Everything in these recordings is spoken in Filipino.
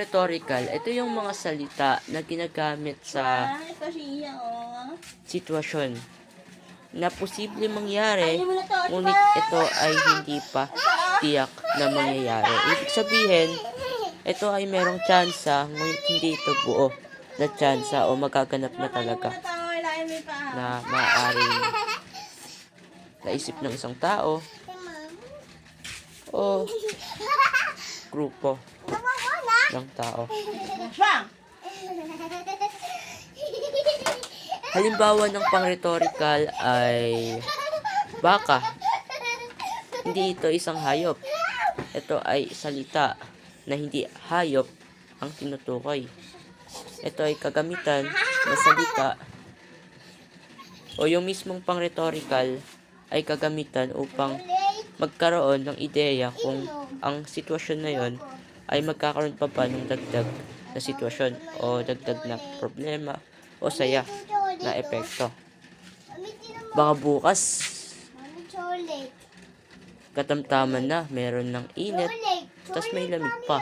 rhetorical, ito yung mga salita na ginagamit sa Ito siya, oh. sitwasyon na posible mangyari, ngunit ito ay hindi pa tiyak na mangyayari. Ibig sabihin, ito ay merong tsansa, ngunit hindi ito buo na tsansa o magaganap na talaga na maaaring naisip ng isang tao o grupo ng tao. Halimbawa ng pang-rhetorical ay baka. Hindi ito isang hayop. Ito ay salita na hindi hayop ang tinutukoy. Ito ay kagamitan na salita o yung mismong pang-rhetorical ay kagamitan upang magkaroon ng ideya kung ang sitwasyon na yon ay magkakaroon pa ba ng dagdag na sitwasyon o dagdag na problema o saya na epekto. Baka bukas, katamtaman na, meron ng init, tas may lamig pa.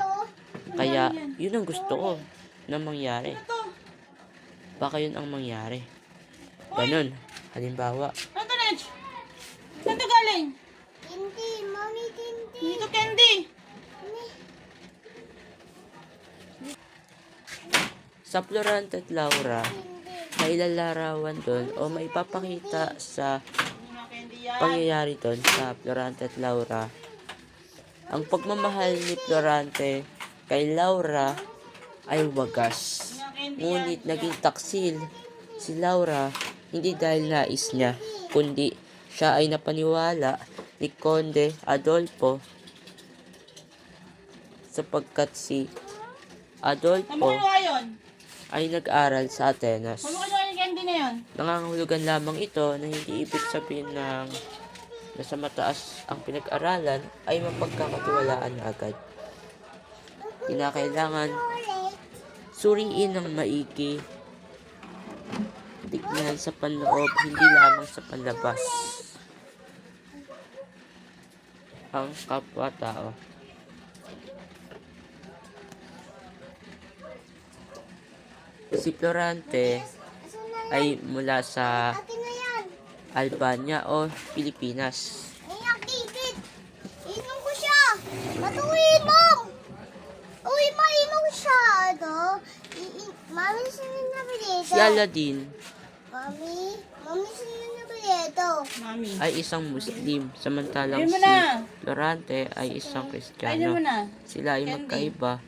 Kaya, yun ang gusto ko na mangyari. Baka yun ang mangyari. Ganun. Halimbawa. Ano Nech? Saan to galing? Candy, mommy candy. Dito candy. Sa Florante at Laura, may ilalarawan doon o maipapakita sa pangyayari doon sa Florante at Laura. Ang pagmamahal ni Florante kay Laura ay wagas. Ngunit naging taksil si Laura hindi dahil nais niya, kundi siya ay napaniwala ni Conde Adolfo sapagkat si Adolfo ay nag-aral sa Atenas. Yung candy na yun. Nangangahulugan lamang ito na hindi ibig sabihin ng nasa mataas ang pinag-aralan ay mapagkakatiwalaan na agad. Kinakailangan suriin ng maigi, tignan sa panloob, hindi lamang sa panlabas ang kapwa-tao. Si Florante ay mula sa Akin na yan. Albania o Pilipinas. Iyak, David. Inom ko siya. Matuhin mo. Uy, mainom siya. Ano? Mami, sino na bilito? Si Aladdin Mami, sino na bilito? Mami. ay isang Muslim, samantalang Ayun mo si na. Florante ay isang Ayun Kristiyano. mo na. Sila ay magkaiba,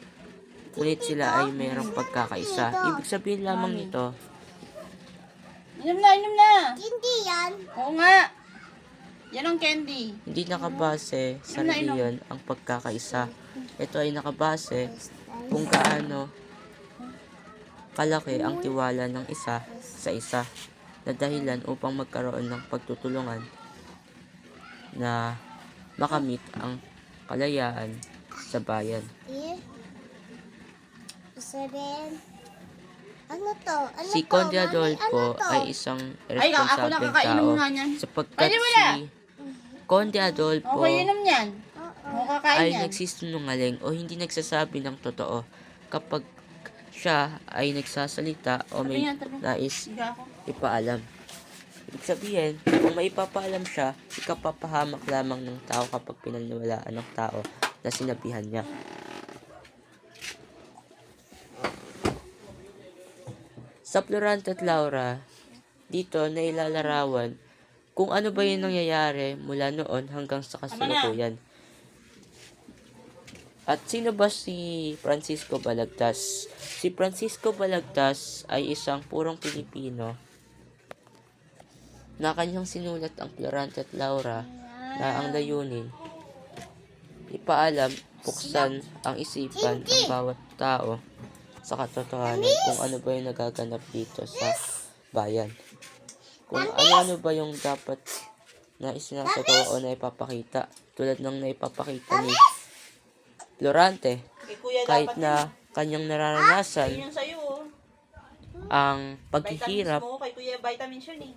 ngunit sila ay mayroong pagkakaisa. Ibig sabihin lamang nito, Inom na. Hindi yan. Oo nga. Yan ang candy. hindi nakabase sa reliyon ang pagkakaisa. Ito ay nakabase kung gaano kalaki ang tiwala ng isa sa isa na dahilan upang magkaroon ng pagtutulungan na makamit ang kalayaan sa bayan. Seven. Ano to? Ano Si to? Conde Mami, Adolfo ano to? ay isang Ay, ako responsableng nakakainom tao nga niyan. sapagkat Pwede mo na. si Conde Adolfo Okay, inom yan. Oo. Oo, kakain ay yan. nagsisinungaling o hindi nagsasabi ng totoo kapag siya ay nagsasalita o may nais Siga ako. ipaalam. Ibig sabihin, kung may ipapaalam siya, ikapapahamak lamang ng tao kapag pinaniwalaan ng tao na sinabihan niya. Sa Florante at Laura, dito na ilalarawan kung ano ba yung nangyayari mula noon hanggang sa kasalukuyan. At sino ba si Francisco Balagtas? Si Francisco Balagtas ay isang purong Pilipino na kanyang sinulat ang Florante at Laura na ang layunin ipaalam, buksan ang isipan ng bawat tao sa katotohanan kung ano ba yung nagaganap dito sa bayan. Kung ano-ano ba yung dapat na isinasagawa o na ipapakita. Tulad ng naipapakita ni Florante, Kay kuya kahit dapat na kanyang nararanasan yun sa'yo, oh. ang Vitamins paghihirap mo, kay kuya vitamins yun eh.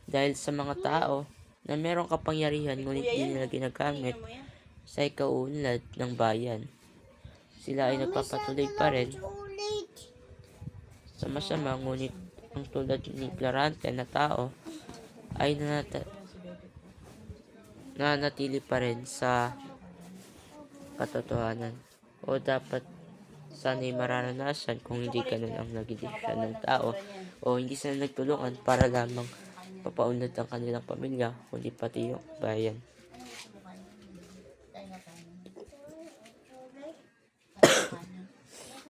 dahil sa mga tao na merong kapangyarihan ngunit Kuya di yan, nila ginagamit Tingnan mo yan. sa ikaunlad ng bayan. sila ay nagpapatuloy pa rin Ulit. sa masama, ngunit ang tulad ni Clarante na tao ay nanatili pa rin sa katotohanan. O dapat sana'y mararanasan kung hindi ganun ang naging desisyon ng tao o hindi sila nagtulungan para lamang papaunlad ang kanilang pamilya kundi pati yung bayan.